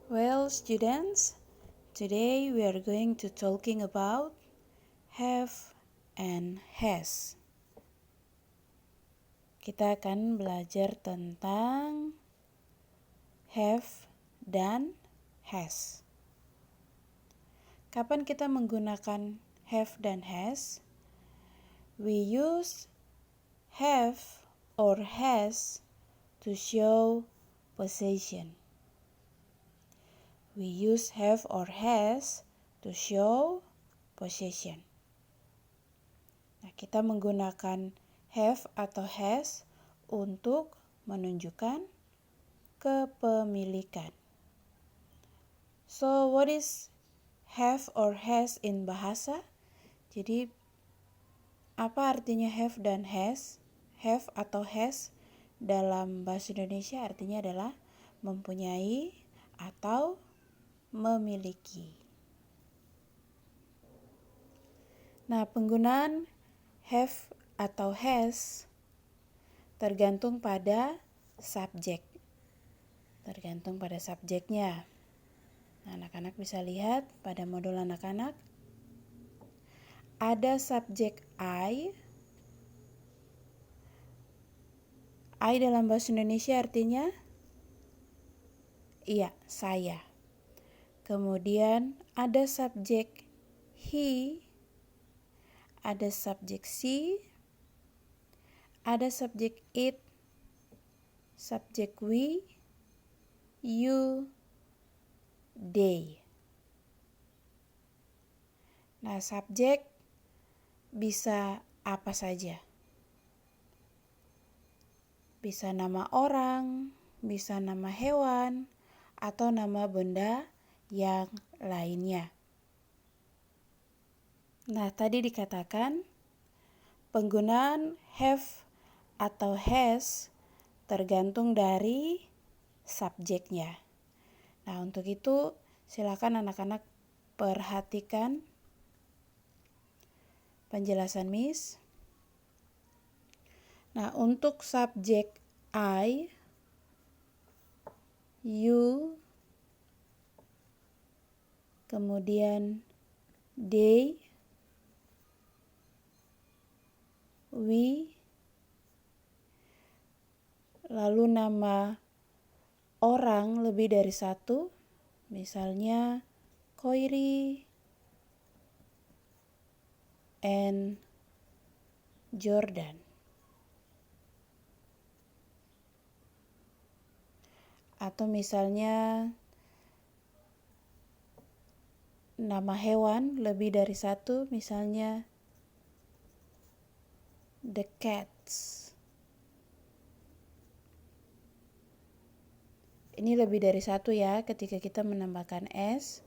Well, students, today we are going to talking about have and has. Kita akan belajar tentang have dan has. Kapan kita menggunakan have dan has? We use have or has to show possession. We use have or has to show possession. Nah, kita menggunakan have atau has untuk menunjukkan kepemilikan. So, what is have or has in bahasa? Jadi, apa artinya have dan has? Have atau has dalam bahasa Indonesia artinya adalah mempunyai atau memiliki. Nah, penggunaan have atau has tergantung pada subjek. Tergantung pada subjeknya. Nah, anak-anak bisa lihat pada modul anak-anak ada subjek I. I dalam bahasa Indonesia artinya iya, saya. Kemudian ada subjek he, ada subjek she, ada subjek it, subjek we, you, they. Nah, subjek bisa apa saja. Bisa nama orang, bisa nama hewan, atau nama benda yang lainnya. Nah, tadi dikatakan penggunaan have atau has tergantung dari subjeknya. Nah, untuk itu silakan anak-anak perhatikan penjelasan Miss. Nah, untuk subjek I, you, kemudian they, we, lalu nama orang lebih dari satu, misalnya Koiri and Jordan. Atau misalnya nama hewan lebih dari satu, misalnya the cats. Ini lebih dari satu ya, ketika kita menambahkan s,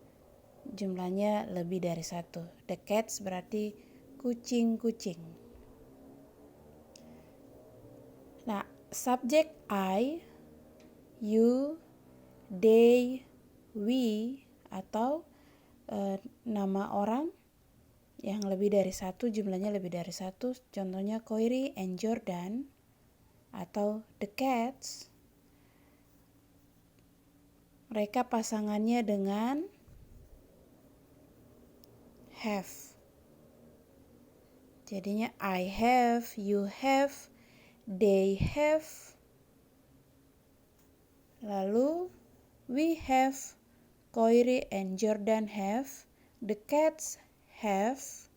jumlahnya lebih dari satu. The cats berarti kucing-kucing. Nah, subjek I, you, they, we, atau nama orang yang lebih dari satu, jumlahnya lebih dari satu, contohnya Koiri and Jordan, atau the cats, mereka pasangannya dengan have. Jadinya I have, you have, they have, lalu we have, Koiri and Jordan have, the cats have,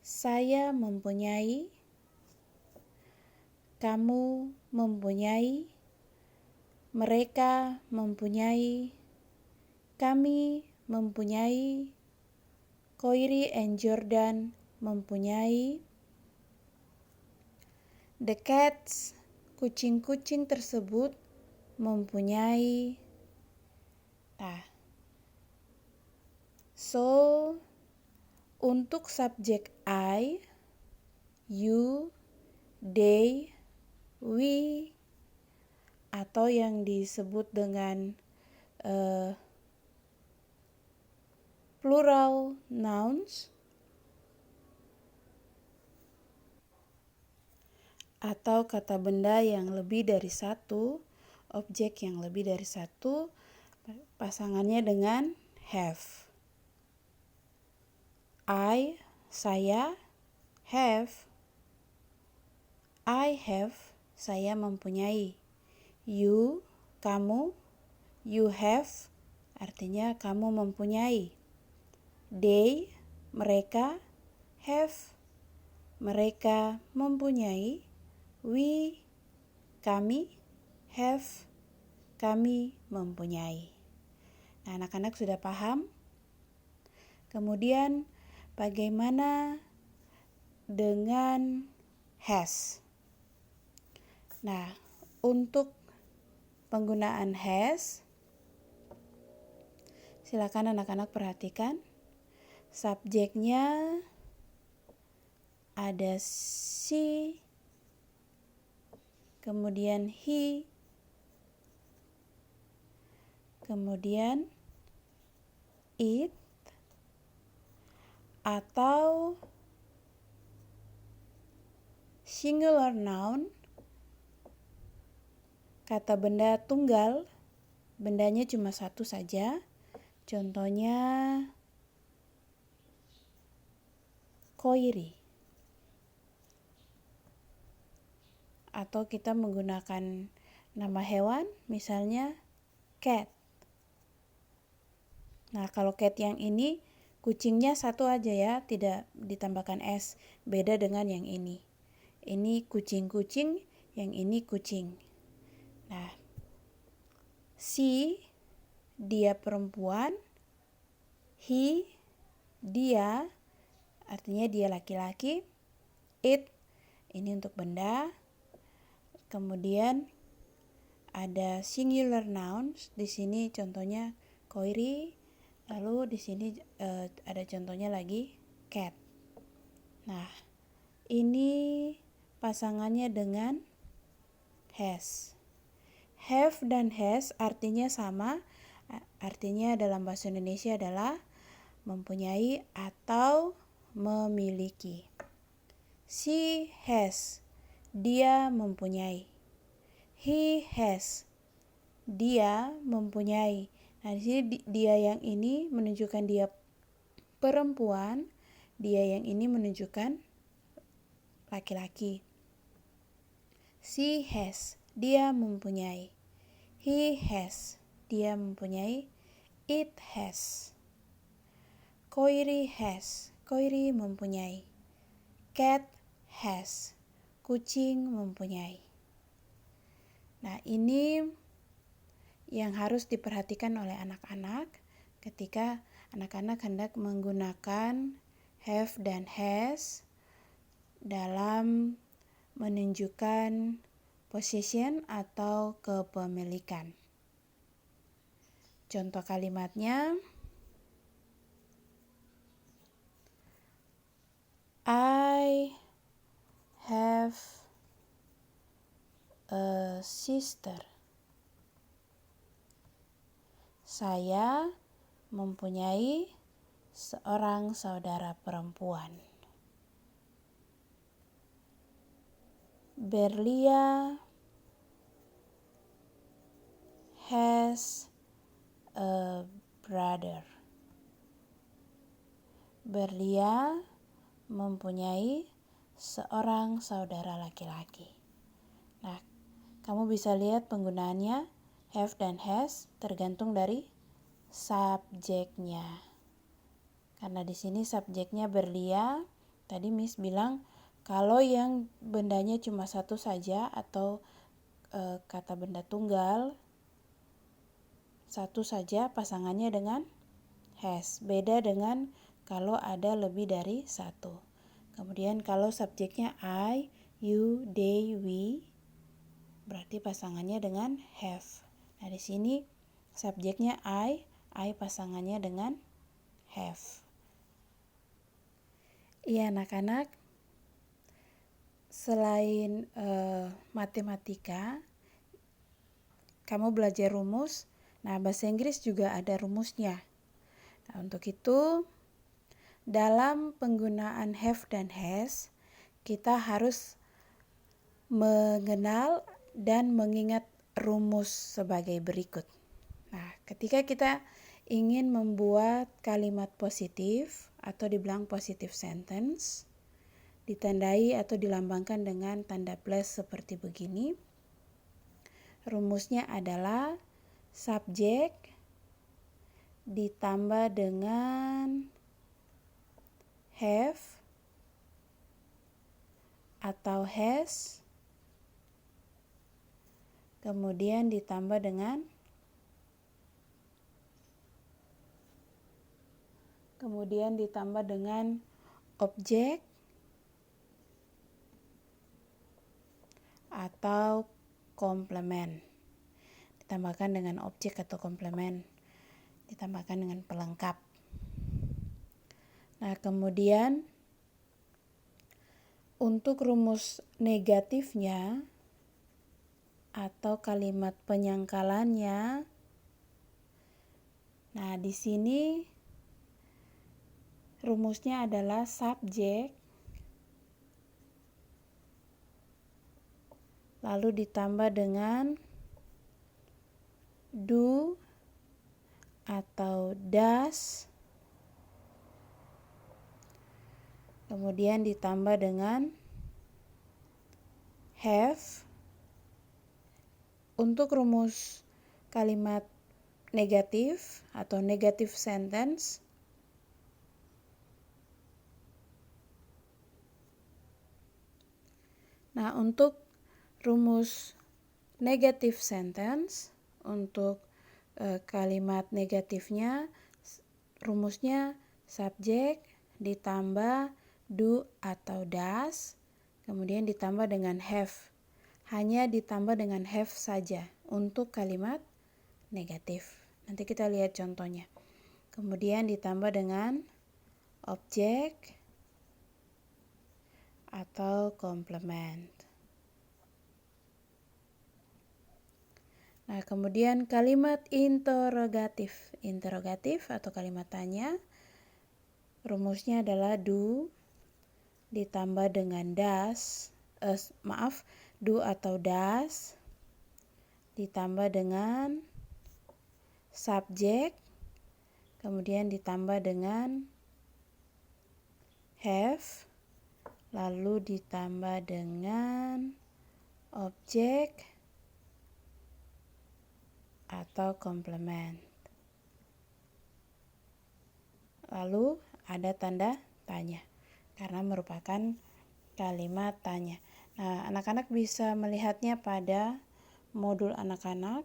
saya mempunyai, kamu mempunyai, mereka mempunyai, kami mempunyai, Koiri and Jordan mempunyai, the cats, kucing-kucing tersebut mempunyai. Nah, so untuk subjek I, you, they, we, atau yang disebut dengan plural nouns, atau kata benda yang lebih dari satu, objek yang lebih dari satu, pasangannya dengan have. I, saya, have. I have, saya mempunyai. You, kamu. You have, artinya kamu mempunyai. They, mereka. Have, mereka mempunyai. We, kami. Have, kami mempunyai. Nah, anak-anak sudah paham? Kemudian bagaimana dengan has? Nah, untuk penggunaan has, silakan anak-anak perhatikan. Subjeknya ada she, kemudian he, kemudian it, atau singular noun, kata benda tunggal, bendanya cuma satu saja. Contohnya koiri. Atau kita menggunakan nama hewan, misalnya cat. Nah, kalau cat yang ini kucingnya satu aja ya, tidak ditambahkan s, beda dengan yang ini. Ini kucing-kucing, yang ini kucing. Nah, she, dia perempuan. He, dia, artinya dia laki-laki. It, ini untuk benda. Kemudian ada singular nouns, di sini contohnya koiri. Lalu di sini ada contohnya lagi cat. Nah, ini pasangannya dengan has. Have dan has artinya sama. Artinya dalam bahasa Indonesia adalah mempunyai atau memiliki. She has, dia mempunyai. He has, dia mempunyai. Nah, di sini dia yang ini menunjukkan dia perempuan, dia yang ini menunjukkan laki-laki. She has, dia mempunyai. He has, dia mempunyai. It has. Koiri has, koiri mempunyai. Cat has, kucing mempunyai. Nah, ini yang harus diperhatikan oleh anak-anak ketika anak-anak hendak menggunakan have dan has dalam menunjukkan possession atau kepemilikan. Contoh kalimatnya, I have a sister. Saya mempunyai seorang saudara perempuan. Berlia has a brother. Berlia mempunyai seorang saudara laki-laki. Nah, kamu bisa lihat penggunaannya have dan has tergantung dari subjeknya. Karena di sini subjeknya Berlia, tadi Miss bilang kalau yang bendanya cuma satu saja atau kata benda tunggal satu saja, pasangannya dengan has. Beda dengan kalau ada lebih dari satu. Kemudian kalau subjeknya I, you, they, we, berarti pasangannya dengan have. Nah, di sini subjeknya I pasangannya dengan have. Iya anak-anak, selain matematika, kamu belajar rumus. Nah, bahasa Inggris juga ada rumusnya. Nah, untuk itu, dalam penggunaan have dan has, kita harus mengenal dan mengingat rumus sebagai berikut. Nah, ketika kita ingin membuat kalimat positif atau dibilang positive sentence, ditandai atau dilambangkan dengan tanda plus seperti begini. Rumusnya adalah subjek ditambah dengan have atau has, kemudian ditambah dengan objek atau komplement. Ditambahkan dengan objek atau komplement, ditambahkan dengan pelengkap. Nah, kemudian untuk rumus negatifnya atau kalimat penyangkalannya, nah di sini rumusnya adalah subjek lalu ditambah dengan do atau does, kemudian ditambah dengan have. Untuk rumus kalimat negatif atau negative sentence, nah untuk rumus negative sentence, untuk kalimat negatifnya, rumusnya subjek ditambah do atau does, kemudian ditambah dengan have. Hanya ditambah dengan have saja untuk kalimat negatif. Nanti kita lihat contohnya. Kemudian ditambah dengan objek atau komplement. Nah, kemudian kalimat interrogatif. Interrogatif atau kalimat tanya, rumusnya adalah do ditambah dengan does, do atau does ditambah dengan subjek, kemudian ditambah dengan have, lalu ditambah dengan objek atau komplement. Lalu ada tanda tanya karena merupakan kalimat tanya. Nah, anak-anak bisa melihatnya pada modul anak-anak.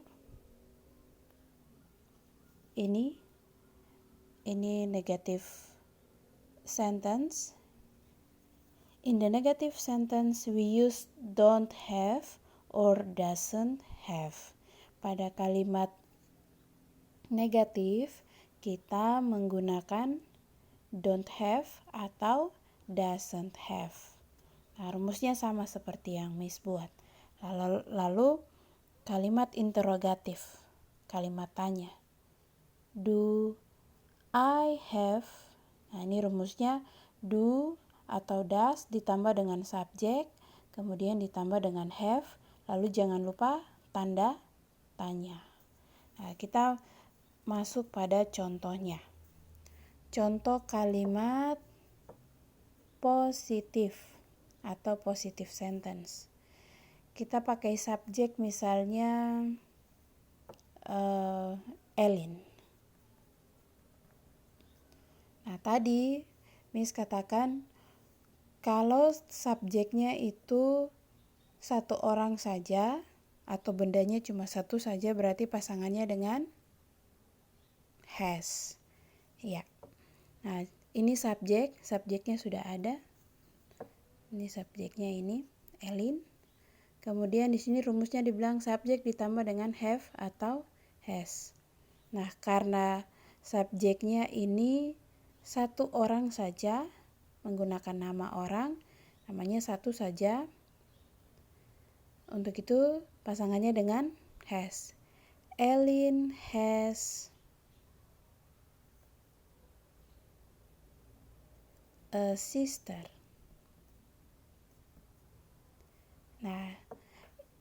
Ini negative sentence. In the negative sentence we use don't have or doesn't have. Pada kalimat negatif kita menggunakan don't have atau doesn't have. Nah, rumusnya sama seperti yang Miss buat. Lalu kalimat interrogatif, kalimat tanya. Do I have? Nah, ini rumusnya do atau does ditambah dengan subjek, kemudian ditambah dengan have, lalu jangan lupa tanda tanya. Nah, kita masuk pada contohnya. Contoh kalimat positif atau positive sentence. Kita pakai subjek misalnya Elin. Nah, tadi Miss katakan kalau subjeknya itu satu orang saja atau bendanya cuma satu saja, berarti pasangannya dengan has. Ya. Nah, ini subjeknya sudah ada. Ini subjeknya ini Elin. Kemudian di sini rumusnya dibilang subjek ditambah dengan have atau has. Nah, karena subjeknya ini satu orang saja, menggunakan nama orang, namanya satu saja. Untuk itu pasangannya dengan has. Elin has a sister. Nah,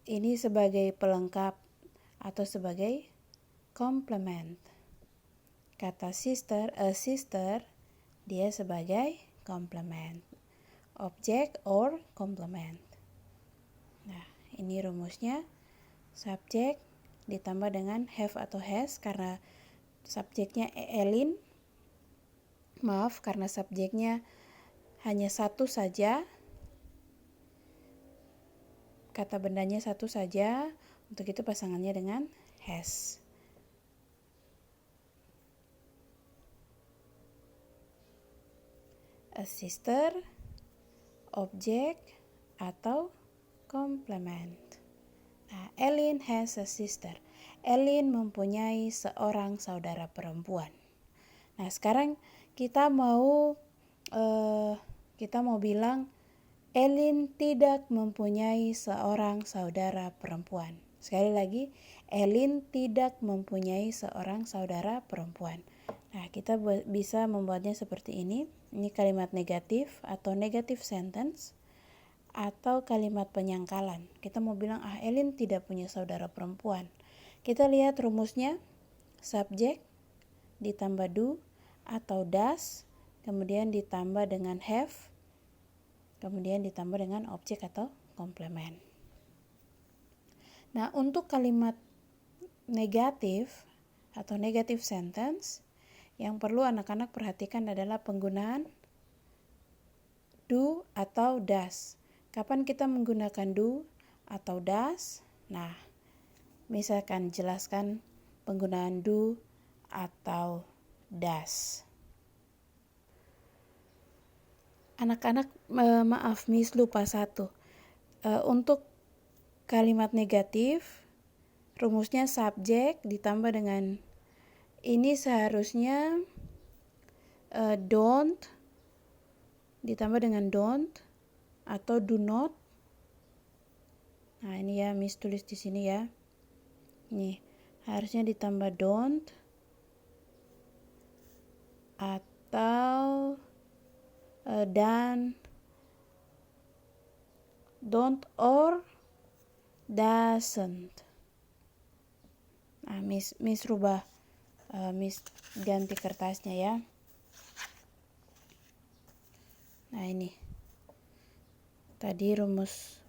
ini sebagai pelengkap atau sebagai complement. Kata sister, a sister, dia sebagai complement. Objek or complement. Nah, ini rumusnya. Subjek ditambah dengan have atau has karena subjeknya Elin. Maaf, karena subjeknya hanya satu saja. Kata bendanya satu saja. Untuk itu pasangannya dengan has. A sister, objek, atau complement. Nah, Elin has a sister. Elin mempunyai seorang saudara perempuan. Nah, sekarang kita mau bilang Elin tidak mempunyai seorang saudara perempuan. Sekali lagi, Elin tidak mempunyai seorang saudara perempuan. Nah, kita bisa membuatnya seperti ini. Ini kalimat negatif atau negative sentence atau kalimat penyangkalan. Kita mau bilang, Elin tidak punya saudara perempuan. Kita lihat rumusnya, subjek ditambah do atau does, kemudian ditambah dengan have, kemudian ditambah dengan objek atau complement. Nah, untuk kalimat negatif atau negative sentence, yang perlu anak-anak perhatikan adalah penggunaan do atau does. Kapan kita menggunakan do atau does? Nah, misalkan jelaskan penggunaan do atau does. Anak-anak, maaf, Miss lupa satu. Untuk kalimat negatif, rumusnya subjek ditambah dengan ini seharusnya don't ditambah dengan don't atau do not. Nah, ini ya, Miss tulis di sini ya. Nih, harusnya ditambah don't atau dan don't or doesn't. Nah, Miss rubah, Miss ganti kertasnya ya. Nah, ini tadi rumus,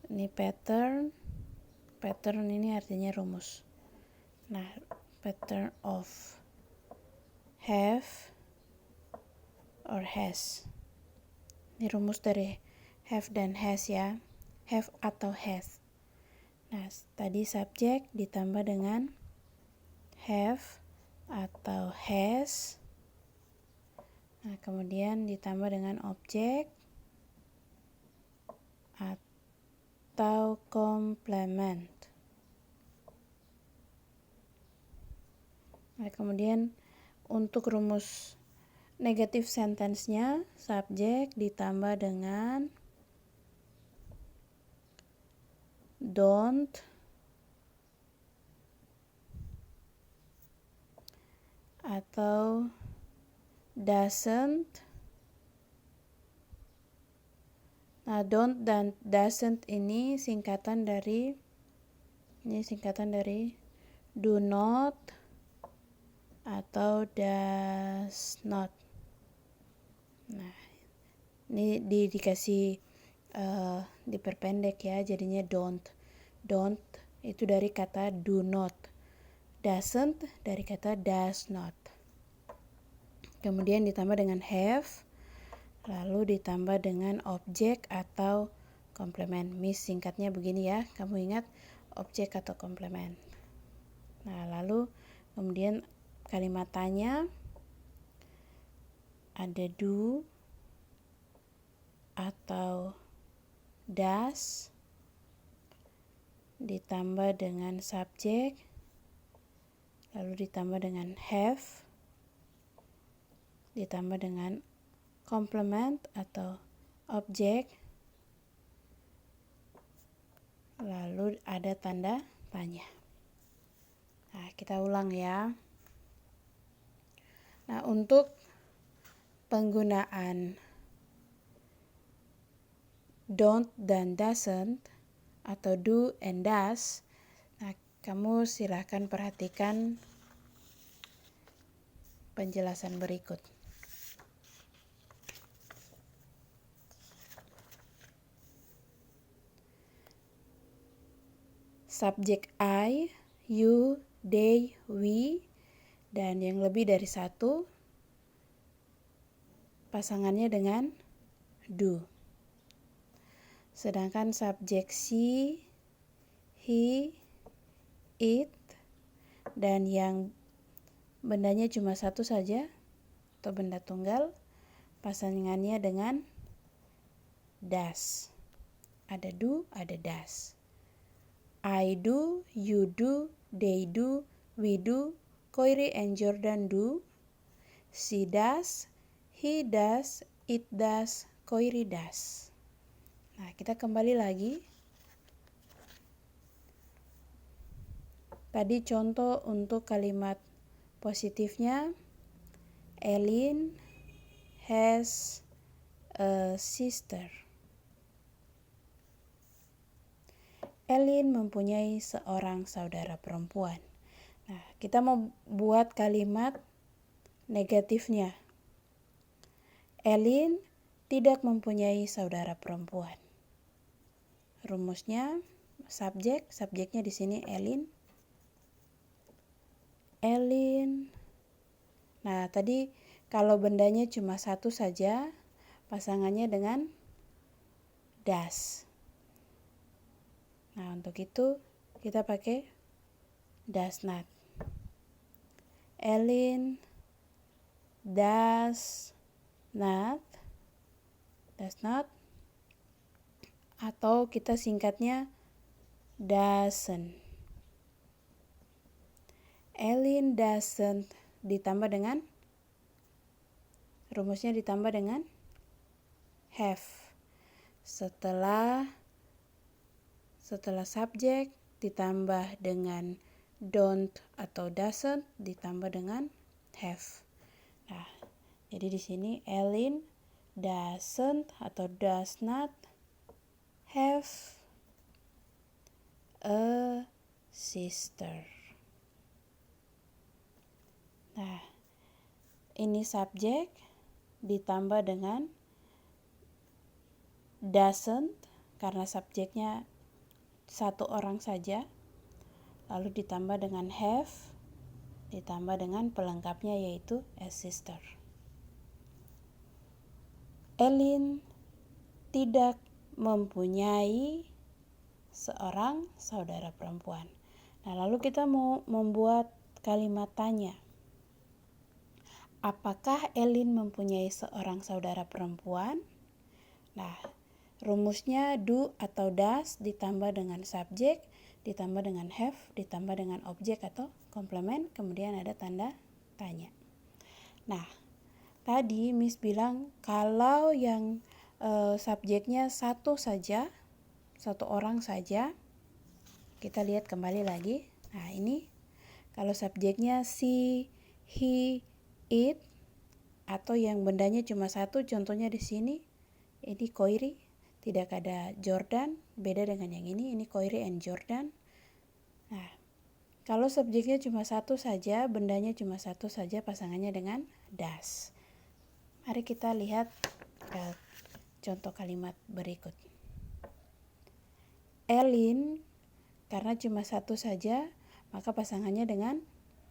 ini pattern ini artinya rumus. Nah, pattern of have or has. Ini rumus dari have dan has ya. Have atau has. Nah, tadi subjek ditambah dengan have atau has. Nah, kemudian ditambah dengan objek atau complement. Nah, kemudian untuk rumus negative sentence-nya, subjek ditambah dengan don't atau doesn't. Nah, don't dan doesn't ini singkatan dari do not atau does not. Nah, ini dikasih diperpendek ya, jadinya don't. Don't itu dari kata do not. Doesn't dari kata does not. Kemudian ditambah dengan have, lalu ditambah dengan objek atau komplement. Miss singkatnya begini ya, kamu ingat objek atau komplement. Nah, lalu kemudian kalimat tanya ada do atau does ditambah dengan subjek, lalu ditambah dengan have, ditambah dengan complement atau objek, lalu ada tanda tanya. Nah, kita ulang ya. Nah, untuk penggunaan don't dan doesn't atau do and does, nah, Kamu silahkan perhatikan penjelasan berikut. Subjek I, you, they, we, dan yang lebih dari satu, pasangannya dengan do. Sedangkan subjek she, he, it, dan yang bendanya cuma satu saja atau benda tunggal, pasangannya dengan does. Ada do, ada does. I do, you do, they do, we do, Koiri and Jordan do. She does, he does, it does, Koiri does. Nah, kita kembali lagi. Tadi contoh untuk kalimat positifnya, Ellen has a sister. Ellen mempunyai seorang saudara perempuan. Nah, kita mau buat kalimat negatifnya. Ellen tidak mempunyai saudara perempuan. Rumusnya subjeknya di sini Ellen. Nah, tadi kalau bendanya cuma satu saja, pasangannya dengan does. Nah, untuk itu kita pakai does not. Ellen does not, atau kita singkatnya doesn't. Ellen doesn't ditambah dengan, rumusnya ditambah dengan have. Setelah subjek ditambah dengan don't atau doesn't ditambah dengan have. Nah, jadi di sini Ellen doesn't atau does not have a sister. Nah, ini subjek ditambah dengan doesn't karena subjeknya satu orang saja, lalu ditambah dengan have, ditambah dengan pelengkapnya yaitu a sister. Ellen tidak mempunyai seorang saudara perempuan. Nah, lalu kita mau membuat kalimat tanya. Apakah Ellen mempunyai seorang saudara perempuan? Nah, rumusnya do atau does ditambah dengan subjek, ditambah dengan have, ditambah dengan objek atau komplement, kemudian ada tanda tanya. Nah, tadi Miss bilang kalau yang subjeknya satu saja, satu orang saja, kita lihat kembali lagi. Nah, ini kalau subjeknya she, he, it, atau yang bendanya cuma satu, contohnya di sini, ini Koiri, tidak ada Jordan, beda dengan yang ini Koiri and Jordan. Nah, kalau subjeknya cuma satu saja, bendanya cuma satu saja, pasangannya dengan does. Mari kita lihat contoh kalimat berikut. Ellen, karena cuma satu saja, maka pasangannya dengan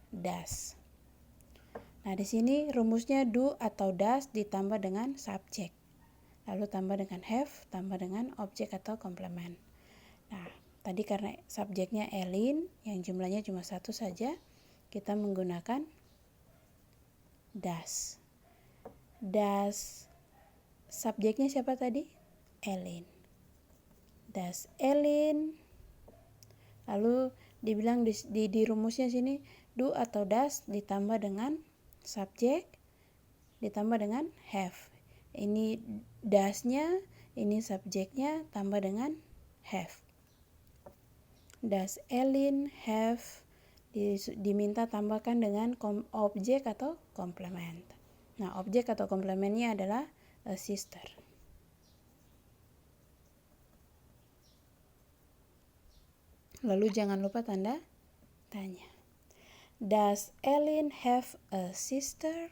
does. Nah, di sini rumusnya do atau does ditambah dengan subjek. Lalu tambah dengan have, tambah dengan objek atau komplement. Nah, tadi karena subjeknya Ellen, yang jumlahnya cuma satu saja, kita menggunakan does. Does, subjeknya siapa tadi? Ellen. Does Ellen. Lalu dibilang di rumusnya sini, do atau does ditambah dengan subjek, ditambah dengan have. Ini does-nya, ini subjeknya, tambah dengan have. Does Ellen have, diminta tambahkan dengan objek atau komplement. Nah, objek atau komplementnya adalah a sister. Lalu jangan lupa tanda Tanya. Does Ellen have a sister?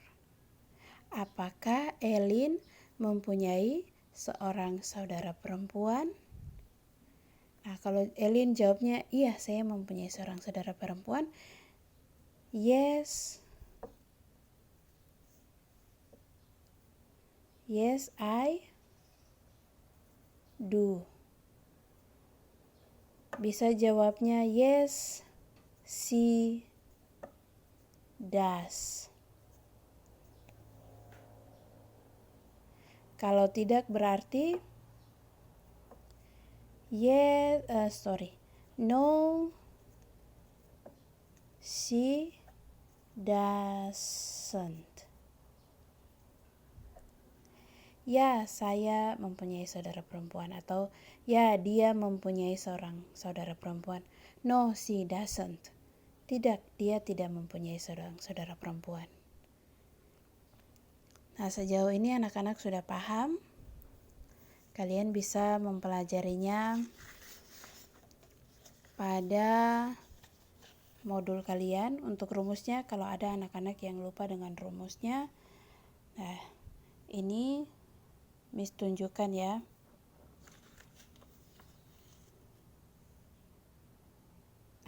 Apakah Ellen mempunyai seorang saudara perempuan? Nah, kalau Ellen jawabnya, iya, saya mempunyai seorang saudara perempuan. Yes, I do. Bisa jawabnya yes, she does. Kalau tidak berarti no, she doesn't. Ya, saya mempunyai saudara perempuan, atau ya, dia mempunyai seorang saudara perempuan. No, she doesn't. Tidak, dia tidak mempunyai seorang saudara perempuan. Nah, sejauh ini anak-anak sudah paham. Kalian bisa mempelajarinya pada modul kalian. Untuk rumusnya, kalau ada anak-anak yang lupa dengan rumusnya, nah, ini Miss tunjukkan ya.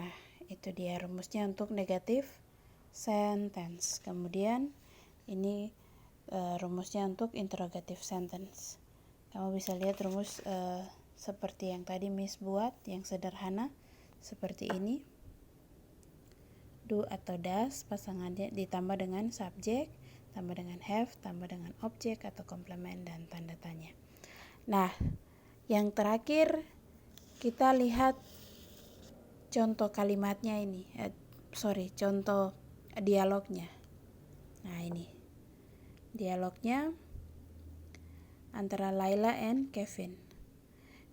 Nah, itu dia rumusnya untuk negative sentence. Kemudian ini rumusnya untuk interrogative sentence. Kamu bisa lihat rumus seperti yang tadi Miss buat, yang sederhana seperti ini. Do atau does, pasangannya ditambah dengan subjek, tambah dengan have, tambah dengan objek atau komplement dan tanda tanya. Nah, yang terakhir kita lihat contoh kalimatnya ini. Contoh dialognya. Nah, ini dialognya antara Laila and Kevin.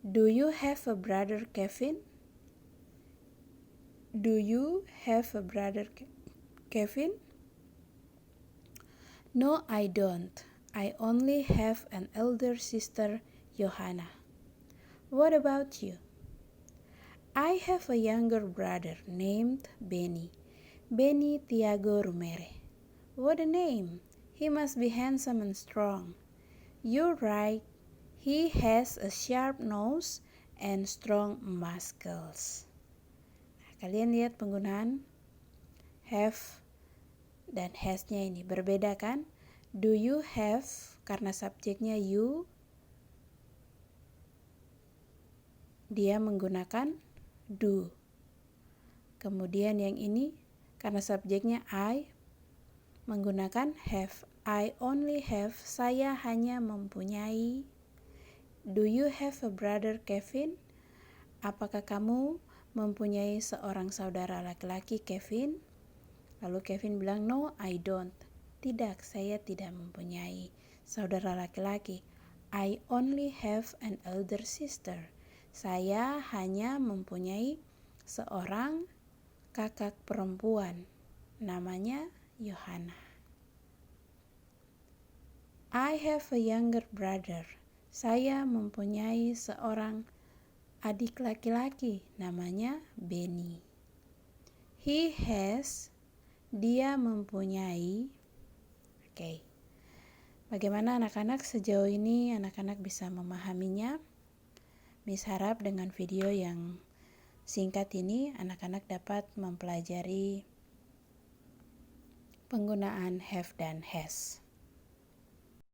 Do you have a brother, Kevin? Do you have a brother, Kevin? No, I don't. I only have an elder sister, Johanna. What about you? I have a younger brother named Benny Tiago Rumere. What a name! He must be handsome and strong. You're right. He has a sharp nose and strong muscles. Nah, kalian lihat penggunaan have dan has-nya ini berbeda kan? Do you have, karena subjeknya you, dia menggunakan do. Kemudian yang ini karena subjeknya I, menggunakan have. I only have, saya hanya mempunyai. Do you have a brother, Kevin? Apakah kamu mempunyai seorang saudara laki-laki, Kevin? Lalu Kevin bilang, no, I don't. Tidak, saya tidak mempunyai saudara laki-laki. I only have an elder sister. Saya hanya mempunyai seorang kakak perempuan. Namanya Johanna. I have a younger brother. Saya mempunyai seorang adik laki-laki. Namanya Benny. He has, dia mempunyai. Oke. Bagaimana anak-anak sejauh ini? Anak-anak bisa memahaminya? Miss harap dengan video yang singkat ini anak-anak dapat mempelajari penggunaan have dan has.